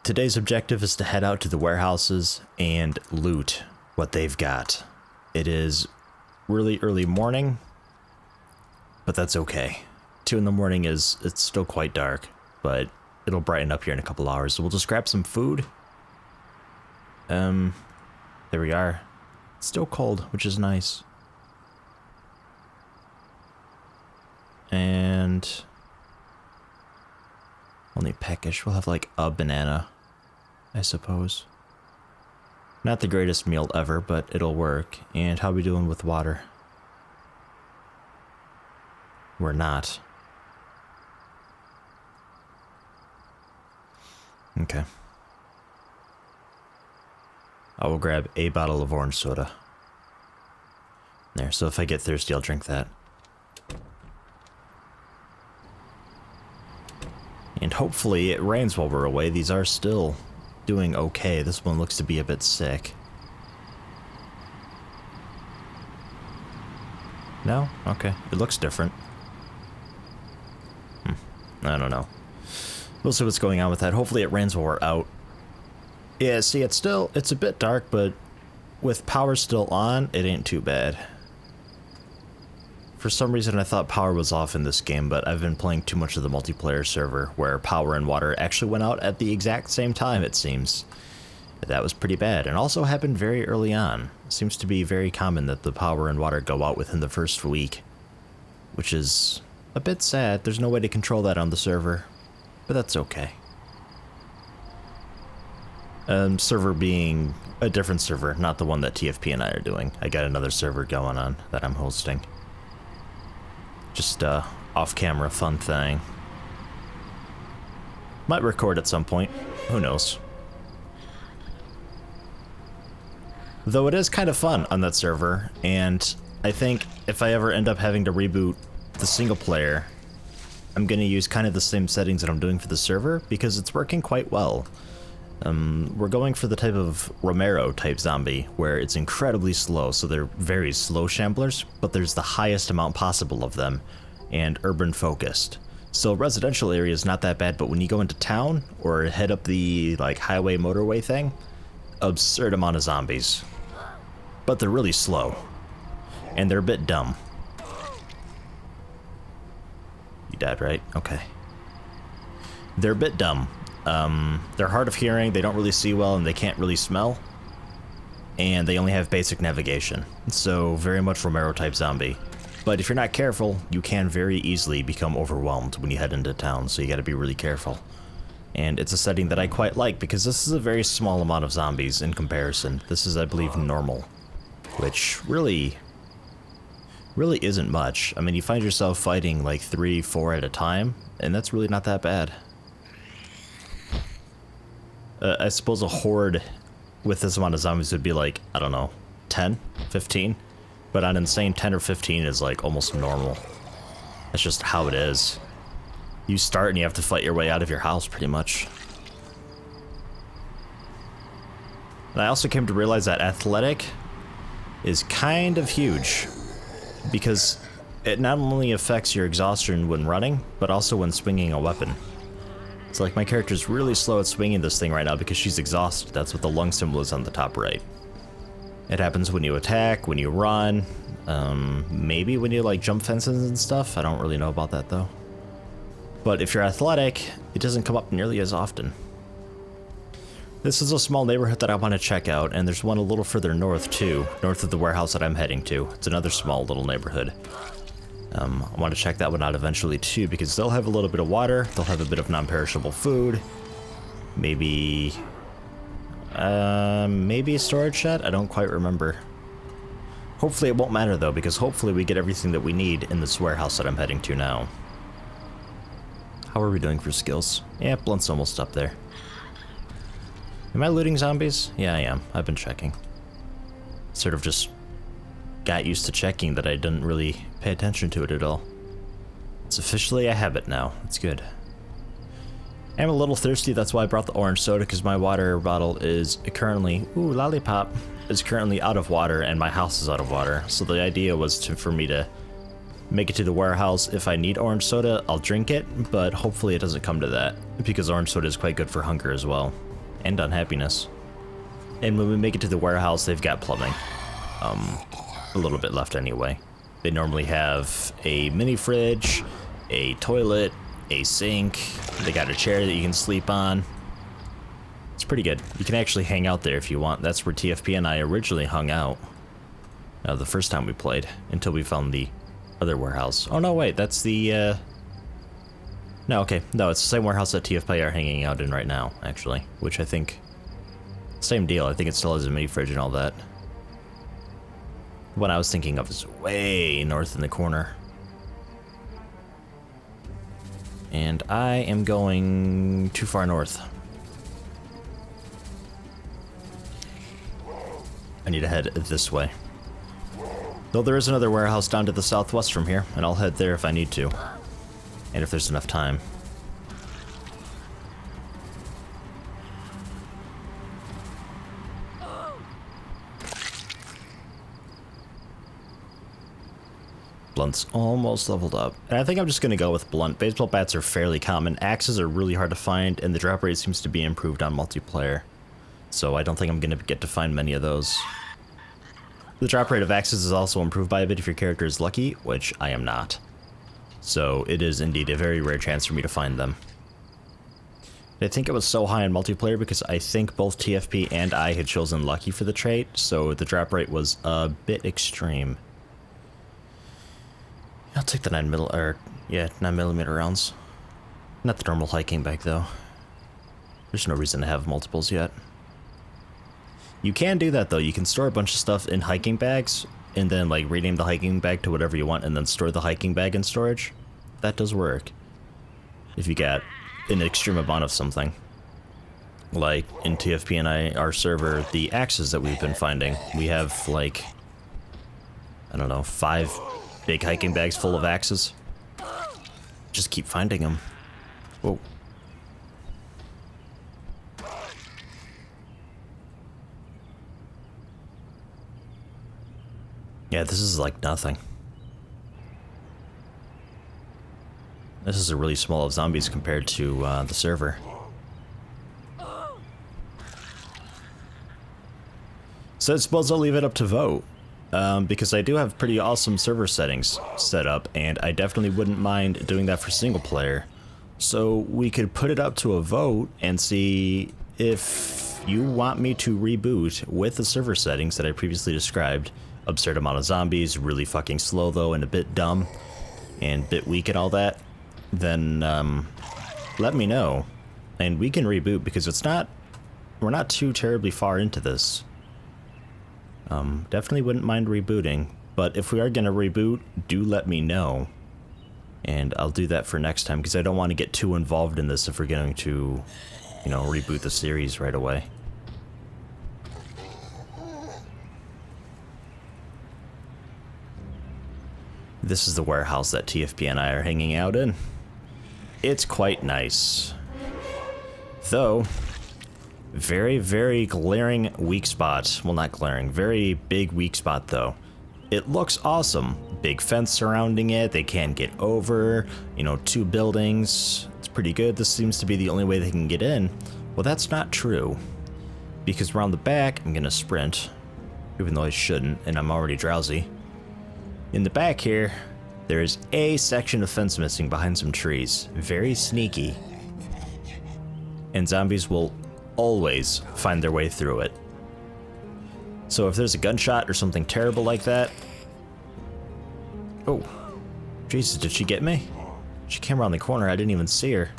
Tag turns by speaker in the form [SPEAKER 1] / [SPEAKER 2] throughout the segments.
[SPEAKER 1] Today's objective is to head out to the warehouses and loot what they've got. It is really early morning, but that's okay. 2 in the morning it's still quite dark, but it'll brighten up here in a couple hours. So we'll just grab some food. There we are. It's still cold, which is nice. And only peckish. We'll have like a banana, I suppose. Not the greatest meal ever, but it'll work. And how are we doing with water? We're not. Okay. I will grab a bottle of orange soda. There, so if I get thirsty, I'll drink that. And hopefully it rains while we're away. These are still doing okay. This one looks to be a bit sick. No? Okay. It looks different. I don't know. We'll see what's going on with that. Hopefully it rains while we're out. Yeah, see, it's a bit dark, but with power still on, it ain't too bad. For some reason, I thought power was off in this game, but I've been playing too much of the multiplayer server, where power and water actually went out at the exact same time, it seems. That was pretty bad, and also happened very early on. It seems to be very common that the power and water go out within the first week, which is a bit sad. There's no way to control that on the server, but that's okay. Server being a different server, not the one that TFP and I are doing. I got another server going on that I'm hosting. Just off-camera fun thing. Might record at some point. Who knows? Though it is kind of fun on that server, and I think if I ever end up having to reboot the single player, I'm going to use kind of the same settings that I'm doing for the server, because it's working quite well. We're going for the type of Romero type zombie, where it's incredibly slow, so they're very slow shamblers, but there's the highest amount possible of them, and urban focused. So residential area is not that bad, but when you go into town, or head up the like highway motorway thing, absurd amount of zombies. But they're really slow, and they're a bit dumb. You died, right? Okay. They're a bit dumb. They're hard of hearing, they don't really see well, and they can't really smell. And they only have basic navigation. So very much Romero type zombie. But if you're not careful, you can very easily become overwhelmed when you head into town, so you gotta be really careful. And it's a setting that I quite like, because this is a very small amount of zombies in comparison. This is, I believe, normal. Which really isn't much. I mean, you find yourself fighting like 3, 4 at a time, and that's really not that bad. I suppose a horde with this amount of zombies would be like, I don't know, 10, 15? But on Insane, 10 or 15 is like almost normal. That's just how it is. You start and you have to fight your way out of your house, pretty much. And I also came to realize that athletic is kind of huge, because it not only affects your exhaustion when running, but also when swinging a weapon. So like my character's really slow at swinging this thing right now because she's exhausted. That's what the lung symbol is on the top right. It happens when you attack, when you run, maybe when you like jump fences and stuff. I don't really know about that though. But if you're athletic, it doesn't come up nearly as often. This is a small neighborhood that I want to check out, and there's one a little further north too, north of the warehouse that I'm heading to. It's another small little neighborhood. I want to check that one out eventually too, because they'll have a little bit of water, they'll have a bit of non-perishable food, maybe a storage shed? I don't quite remember. Hopefully it won't matter though, because hopefully we get everything that we need in this warehouse that I'm heading to now. How are we doing for skills? Yeah, Blunt's almost up there. Am I looting zombies? Yeah, I am. I've been checking. Sort of just got used to checking that I didn't really pay attention to it at all. It's officially a habit now. It's good. I'm a little thirsty, that's why I brought the orange soda, because my water bottle is currently, ooh, lollipop, is currently out of water, and my house is out of water. So the idea was for me to make it to the warehouse. If I need orange soda, I'll drink it, but hopefully it doesn't come to that, because orange soda is quite good for hunger as well. and unhappiness. And when we make it to the warehouse, they've got plumbing. A little bit left anyway. They normally have a mini fridge, a toilet, a sink. They got a chair that you can sleep on. It's pretty good. You can actually hang out there if you want. That's where TFP and I originally hung out. The first time we played, until we found the other warehouse. Oh no, wait, that's the, No, okay. No, it's the same warehouse that TFP are hanging out in right now, actually. Which I think... Same deal. I think it still has a mini fridge and all that. What I was thinking of is way north in the corner. And I am going too far north. I need to head this way. Though there is another warehouse down to the southwest from here, and I'll head there if I need to. And if there's enough time. Blunt's almost leveled up. And I think I'm just going to go with blunt. Baseball bats are fairly common. Axes are really hard to find, and the drop rate seems to be improved on multiplayer. So I don't think I'm going to get to find many of those. The drop rate of axes is also improved by a bit if your character is lucky, which I am not. So it is indeed a very rare chance for me to find them. I think it was so high in multiplayer because I think both TFP and I had chosen lucky for the trait, so the drop rate was a bit extreme. I'll take the 9mm rounds. Not the normal hiking bag though. There's no reason to have multiples yet. You can do that though. You can store a bunch of stuff in hiking bags and then like rename the hiking bag to whatever you want and then store the hiking bag in storage. That does work. If you get an extreme amount of something. Like in TFP and our server, the axes that we've been finding. We have like, I don't know, 5 big hiking bags full of axes. Just keep finding them. Whoa. Yeah, this is like nothing. This is a really small of zombies compared to the server. So I suppose I'll leave it up to vote. Because I do have pretty awesome server settings set up, and I definitely wouldn't mind doing that for single player. So we could put it up to a vote and see if you want me to reboot with the server settings that I previously described. Absurd amount of zombies, really fucking slow though, and a bit dumb, and a bit weak and all that. Then let me know, and we can reboot because we're not too terribly far into this. Definitely wouldn't mind rebooting, but if we are gonna reboot, do let me know. And I'll do that for next time, because I don't want to get too involved in this if we're going to, you know, reboot the series right away. This is the warehouse that TFP and I are hanging out in. It's quite nice. Though, very, very glaring weak spot. Well, not glaring, very big weak spot though. It looks awesome. Big fence surrounding it, they can't get over, you know, 2 buildings. It's pretty good. This seems to be the only way they can get in. Well, that's not true. Because around the back, I'm gonna sprint, even though I shouldn't, and I'm already drowsy. In the back here, there is a section of fence missing behind some trees. Very sneaky. And zombies will always find their way through it. So if there's a gunshot or something terrible like that... Oh, Jesus, did she get me? She came around the corner, I didn't even see her.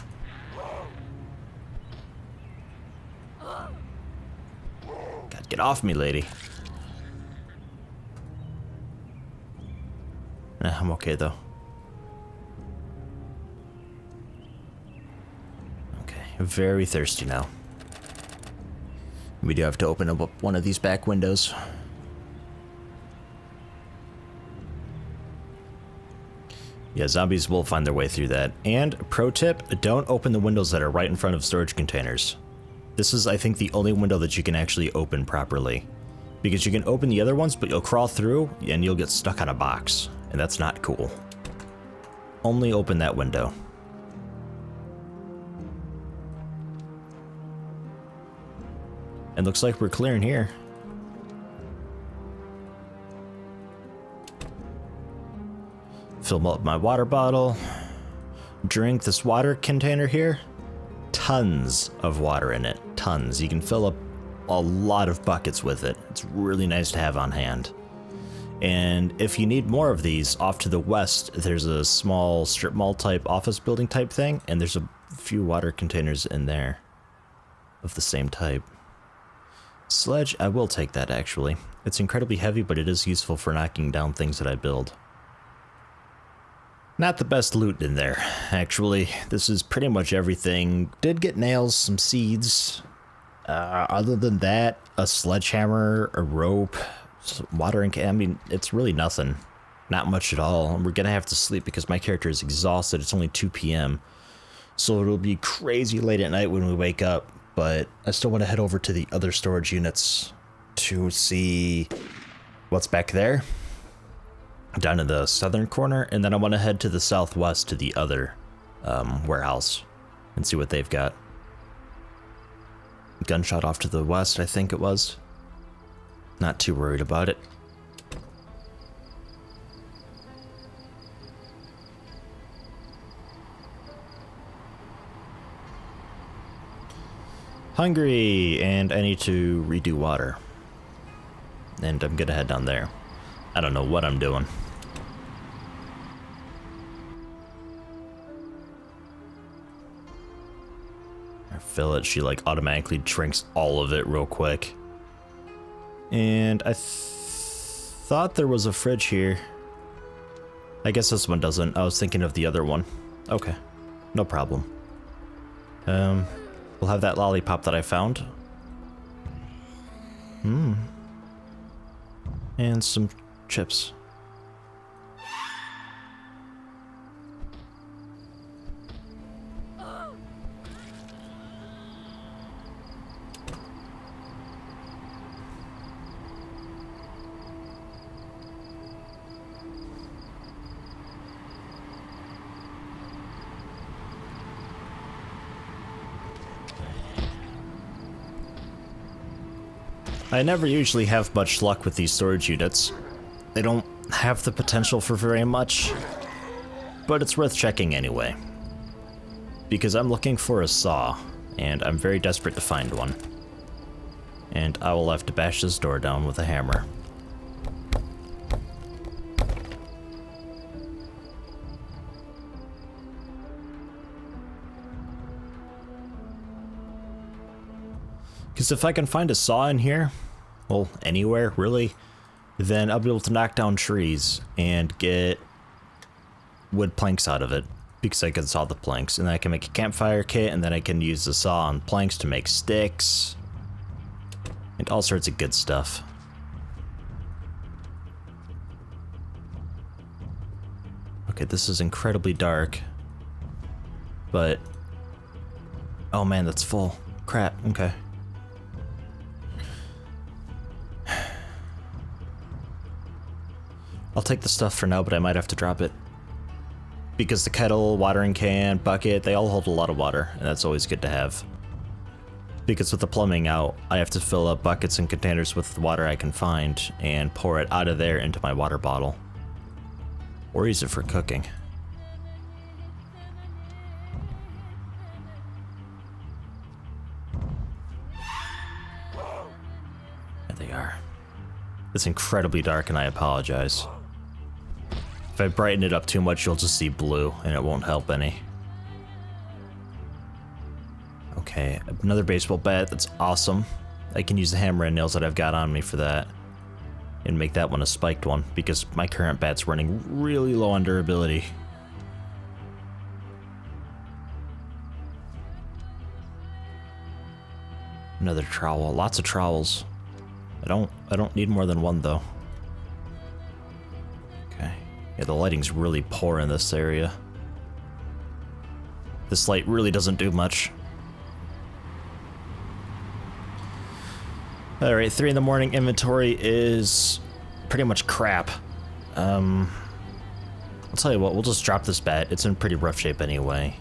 [SPEAKER 1] God, get off me, lady. I'm okay though. Okay, very thirsty now. We do have to open up one of these back windows. Yeah, zombies will find their way through that. And pro tip, don't open the windows that are right in front of storage containers. This is, I think, the only window that you can actually open properly. Because you can open the other ones, but you'll crawl through and you'll get stuck on a box. And that's not cool. Only open that window. And looks like we're clearing here. Fill up my water bottle. Drink this water container here. Tons of water in it. Tons. You can fill up a lot of buckets with it. It's really nice to have on hand. And if you need more of these, off to the west, there's a small strip mall type office building type thing, and there's a few water containers in there of the same type. Sledge, I will take that actually. It's incredibly heavy, but it is useful for knocking down things that I build. Not the best loot in there, actually. This is pretty much everything. Did get nails, some seeds. Other than that, a sledgehammer, a rope, watering can. I mean, it's really nothing. Not much at all. We're gonna have to sleep because my character is exhausted. It's only 2 p.m. So it'll be crazy late at night when we wake up. But I still want to head over to the other storage units to see what's back there. Down in the southern corner, and then I want to head to the southwest to the other warehouse and see what they've got. Gunshot off to the west, I think it was. Not too worried about it. Hungry, and I need to redo water. And I'm gonna head down there. I don't know what I'm doing. I fill it, she like automatically drinks all of it real quick. And I thought there was a fridge here. I guess this one doesn't. I was thinking of the other one. Okay, no problem. We'll have that lollipop that I found. And some chips. I never usually have much luck with these storage units. They don't have the potential for very much, but it's worth checking anyway. Because I'm looking for a saw, and I'm very desperate to find one. And I will have to bash this door down with a hammer. Because if I can find a saw in here, well, anywhere, really, then I'll be able to knock down trees and get wood planks out of it, because I can saw the planks, and then I can make a campfire kit, and then I can use the saw on planks to make sticks, and all sorts of good stuff. Okay, this is incredibly dark, but, oh man, that's full. Crap, okay. I'll take the stuff for now, but I might have to drop it. Because the kettle, watering can, bucket, they all hold a lot of water, and that's always good to have. Because with the plumbing out, I have to fill up buckets and containers with the water I can find, and pour it out of there into my water bottle. Or use it for cooking. There they are. It's incredibly dark, and I apologize. If I brighten it up too much, you'll just see blue, and it won't help any. Okay, another baseball bat, that's awesome. I can use the hammer and nails that I've got on me for that. And make that one a spiked one, because my current bat's running really low on durability. Another trowel, lots of trowels. I don't need more than one though. Okay. Yeah, the lighting's really poor in this area. This light really doesn't do much. Alright, 3 in the morning, inventory is pretty much crap. I'll tell you what, we'll just drop this bat. It's in pretty rough shape anyway.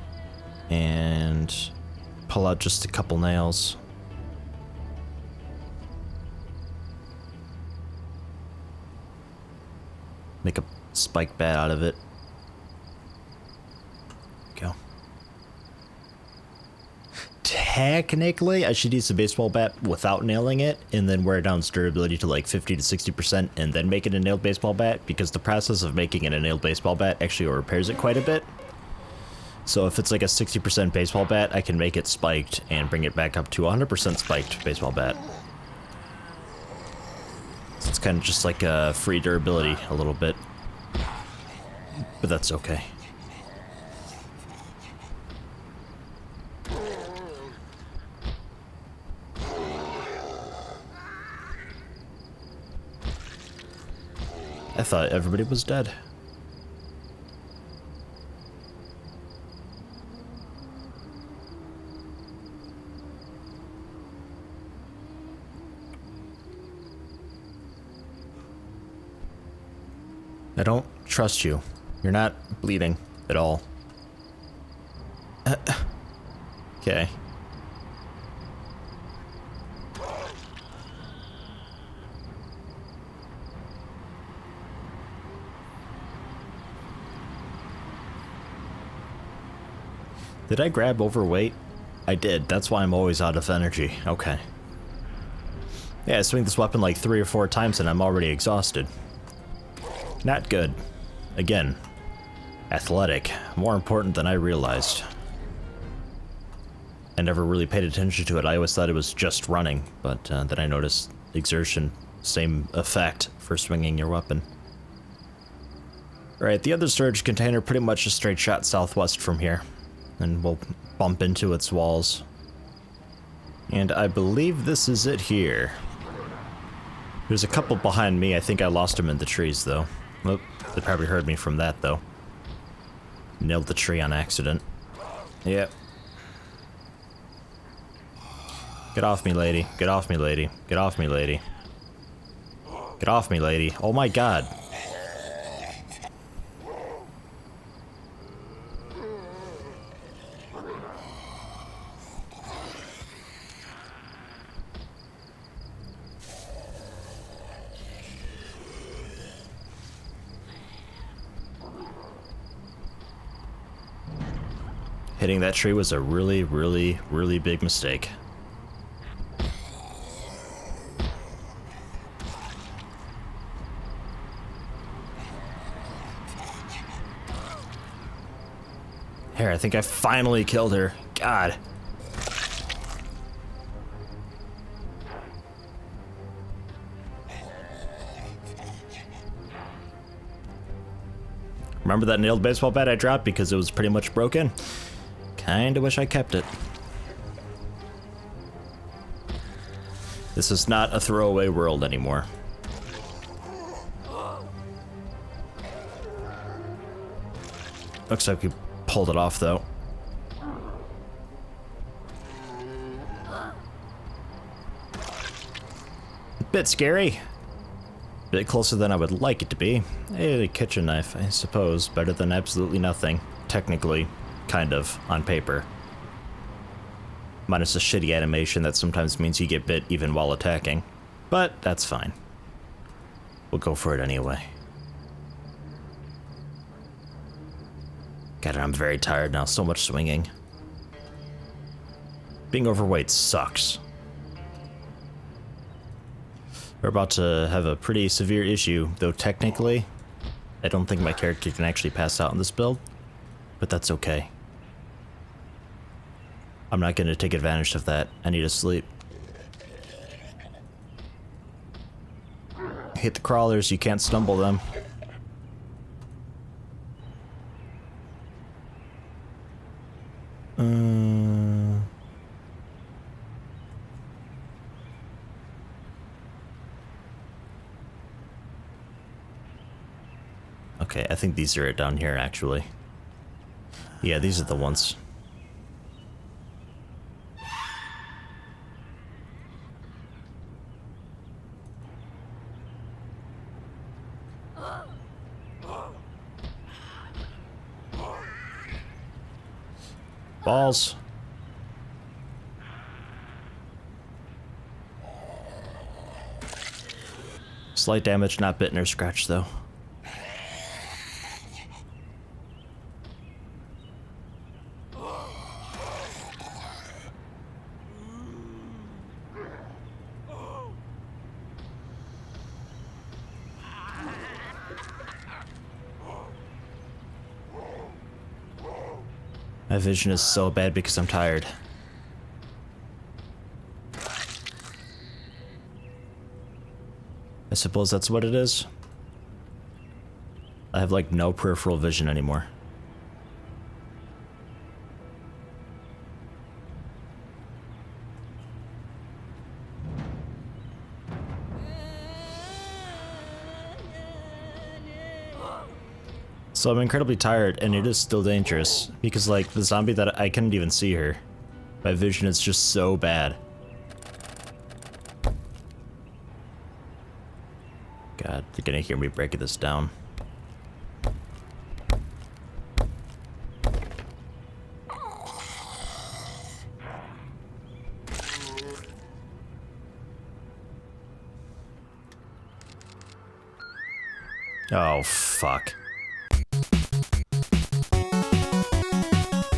[SPEAKER 1] And pull out just a couple nails. Make a spike bat out of it. Go. Technically, I should use the baseball bat without nailing it, and then wear down its durability to like 50 to 60%, and then make it a nailed baseball bat, because the process of making it a nailed baseball bat actually repairs it quite a bit. So if it's like a 60% baseball bat, I can make it spiked and bring it back up to 100% spiked baseball bat. So it's kind of just like a free durability a little bit, but that's okay. I thought everybody was dead. I don't trust you. You're not bleeding at all. Okay. Did I grab overweight? I did. That's why I'm always out of energy. Okay. Yeah, I swing this weapon like 3 or 4 times and I'm already exhausted. Not good. Again, athletic. More important than I realized. I never really paid attention to it. I always thought it was just running, but then I noticed exertion, same effect for swinging your weapon. Alright, the other storage container pretty much a straight shot southwest from here. And we'll bump into its walls. And I believe this is it here. There's a couple behind me. I think I lost them in the trees, though. Oh, they probably heard me from that, though. Nailed the tree on accident. Yep. Get off me, lady. Get off me, lady. Get off me, lady. Get off me, lady. Oh my god. Hitting that tree was a really, really, really big mistake. Here, I think I finally killed her. God. Remember that nailed baseball bat I dropped because it was pretty much broken? Kinda wish I kept it. This is not a throwaway world anymore. Looks like we pulled it off, though. Bit scary. Bit closer than I would like it to be. A kitchen knife, I suppose. Better than absolutely nothing. Technically. Kind of, on paper. Minus a shitty animation that sometimes means you get bit even while attacking. But that's fine. We'll go for it anyway. God, I'm very tired now. So much swinging. Being overweight sucks. We're about to have a pretty severe issue, though technically, I don't think my character can actually pass out in this build, but that's okay. I'm not going to take advantage of that. I need to sleep. Hit the crawlers, you can't stumble them. Okay, I think these are it down here, actually. Yeah, these are the ones. Balls. Slight damage, not bitten or scratched, though. My vision is so bad because I'm tired. I suppose that's what it is. I have like no peripheral vision anymore. So I'm incredibly tired, and it is still dangerous, because like the zombie that I couldn't even see her. My vision is just so bad. God, they're gonna hear me breaking this down. Oh, fuck.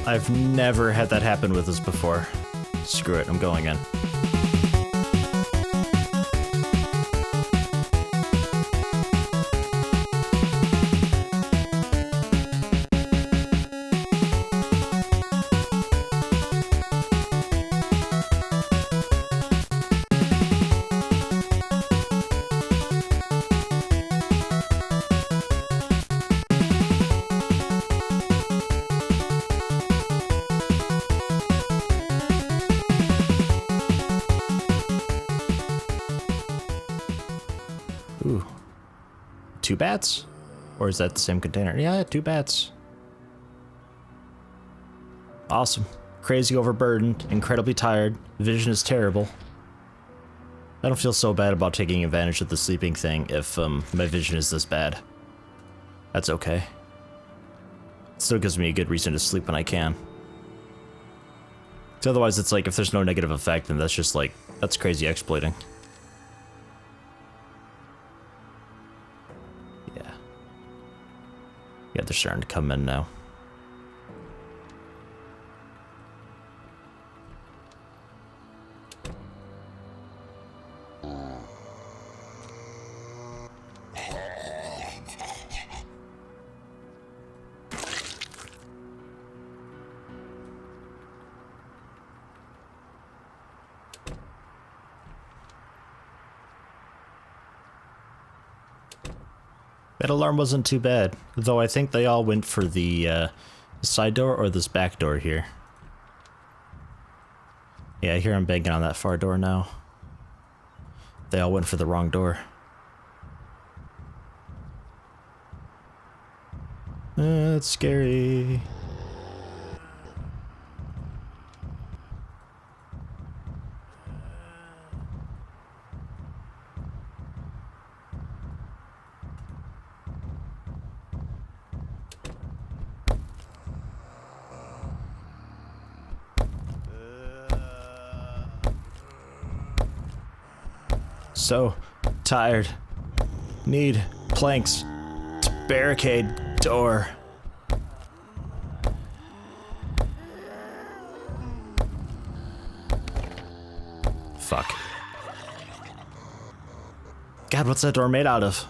[SPEAKER 1] I've never had that happen with us before. Screw it, I'm going in. Ooh. 2 bats? Or is that the same container? Yeah, 2 bats. Awesome. Crazy overburdened, incredibly tired, vision is terrible. I don't feel so bad about taking advantage of the sleeping thing if my vision is this bad. That's okay. It still gives me a good reason to sleep when I can. So otherwise it's like if there's no negative effect, then that's just like, that's crazy exploiting. Yeah, they're starting to come in now. That alarm wasn't too bad, though I think they all went for the side door or this back door here. Yeah, I hear I'm banging on that far door now. They all went for the wrong door. It's scary. So tired. Need planks to barricade door. Fuck. God, what's that door made out of?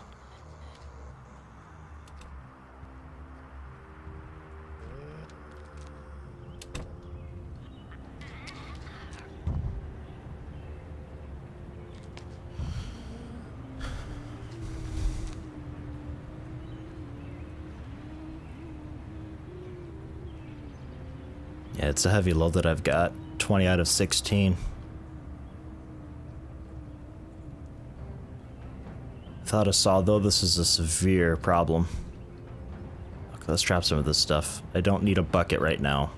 [SPEAKER 1] Yeah, it's a heavy load that I've got. 20 out of 16. Thought I saw, though, this is a severe problem. Okay, let's trap some of this stuff. I don't need a bucket right now.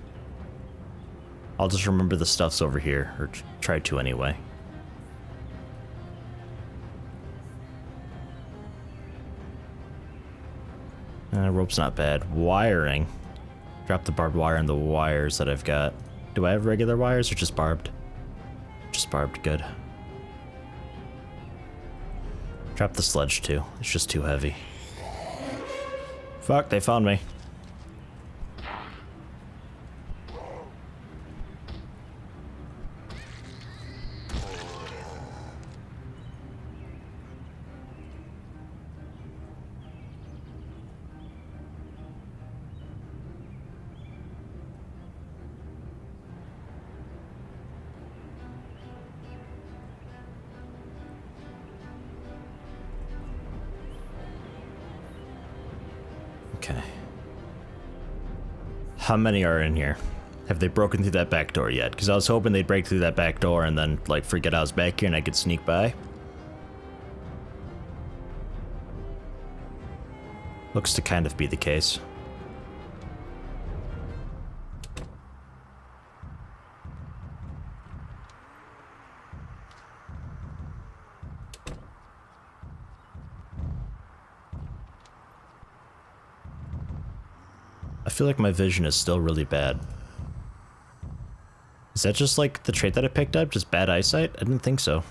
[SPEAKER 1] I'll just remember the stuff's over here, or try to anyway. Rope's not bad. Wiring. Drop the barbed wire and the wires that I've got. Do I have regular wires or just barbed? Just barbed, good. Drop the sledge too. It's just too heavy. Fuck, they found me. Okay. How many are in here? Have they broken through that back door yet? Because I was hoping they'd break through that back door and then, like, forget I was back here and I could sneak by. Looks to kind of be the case. I feel like my vision is still really bad. Is that just like the trait that I picked up? Just bad eyesight? I didn't think so.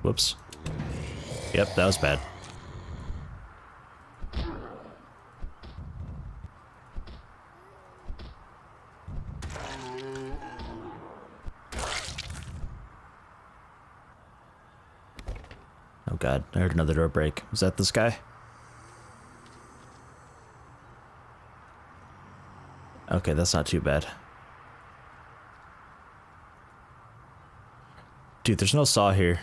[SPEAKER 1] Whoops. Yep, that was bad. Oh god, I heard another door break. Was that this guy? Okay, that's not too bad. Dude, there's no saw here.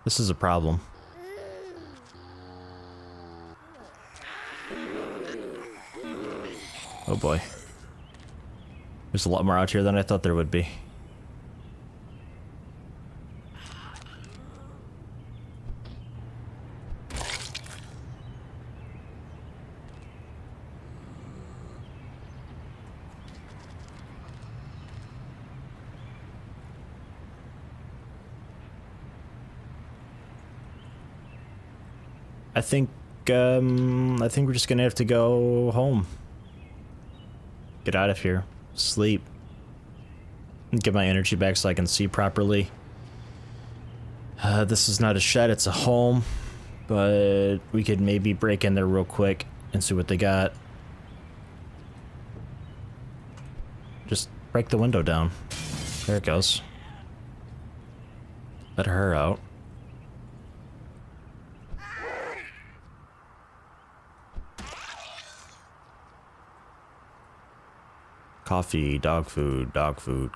[SPEAKER 1] This is a problem. Oh boy. There's a lot more out here than I thought there would be. I think we're just gonna have to go home. Get out of here. Sleep. Get my energy back so I can see properly. This is not a shed, it's a home. But we could maybe break in there real quick and see what they got. Just break the window down. There it goes. Let her out. Coffee, dog food,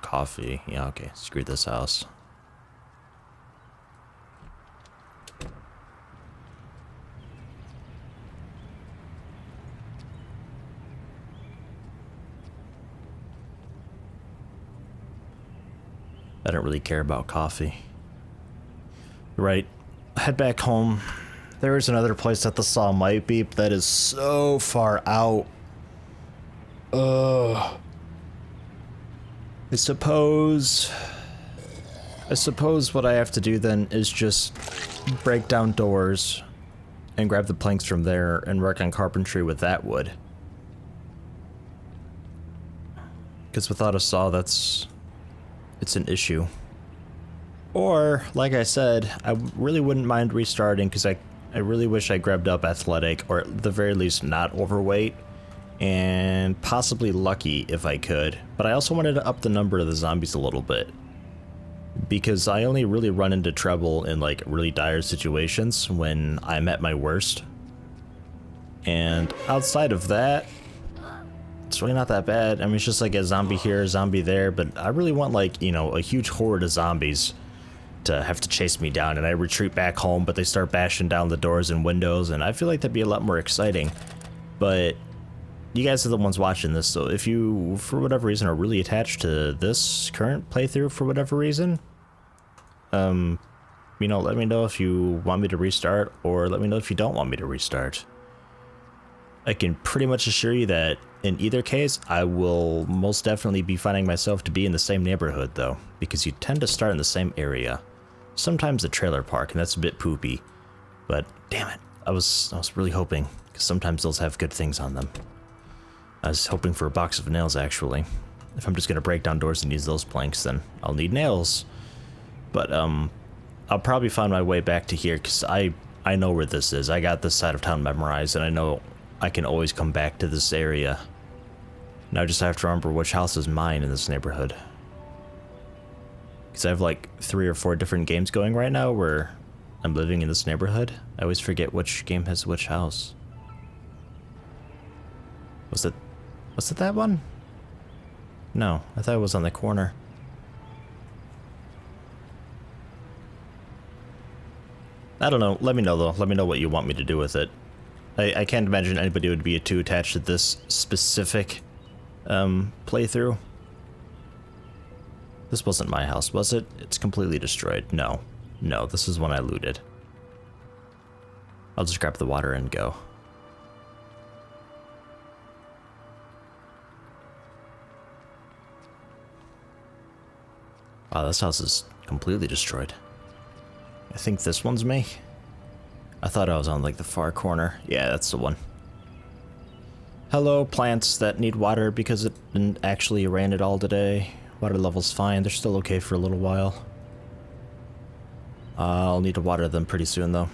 [SPEAKER 1] coffee. Yeah, okay. Screw this house. I don't really care about coffee. Right. Head back home. There is another place that the saw might be, but that is so far out. Ugh. I suppose what I have to do then is just break down doors and grab the planks from there and work on carpentry with that wood. Because without a saw, it's an issue. Or, like I said, I really wouldn't mind restarting because I really wish I grabbed up athletic, or at the very least not overweight. And possibly lucky if I could, but I also wanted to up the number of the zombies a little bit because I only really run into trouble in like really dire situations when I'm at my worst, and outside of that it's really not that bad. I mean, it's just like a zombie here, a zombie there, but I really want, like, you know, a huge horde of zombies to have to chase me down and I retreat back home, but they start bashing down the doors and windows, and I feel like that'd be a lot more exciting. But you guys are the ones watching this, so if you, for whatever reason, are really attached to this current playthrough for whatever reason, you know, let me know if you want me to restart, or let me know if you don't want me to restart. I can pretty much assure you that in either case, I will most definitely be finding myself to be in the same neighborhood, though, because you tend to start in the same area. Sometimes the trailer park, and that's a bit poopy, but damn it, I was really hoping, because sometimes those have good things on them. I was hoping for a box of nails, actually. If I'm just gonna break down doors and use those planks, then I'll need nails. But I'll probably find my way back to here, because I know where this is. I got this side of town memorized, and I know I can always come back to this area. Now I just have to remember which house is mine in this neighborhood. Because I have like 3 or 4 different games going right now where I'm living in this neighborhood. I always forget which game has which house. Was it that one? No, I thought it was on the corner. I don't know. Let me know, though. Let me know what you want me to do with it. I can't imagine anybody would be too attached to this specific playthrough. This wasn't my house, was it? It's completely destroyed. No. No, this is one I looted. I'll just grab the water and go. Wow, this house is completely destroyed. I think this one's me. I thought I was on like the far corner. Yeah, that's the one. Hello, plants that need water because it didn't actually rain at all today. Water level's fine. They're still okay for a little while. I'll need to water them pretty soon though.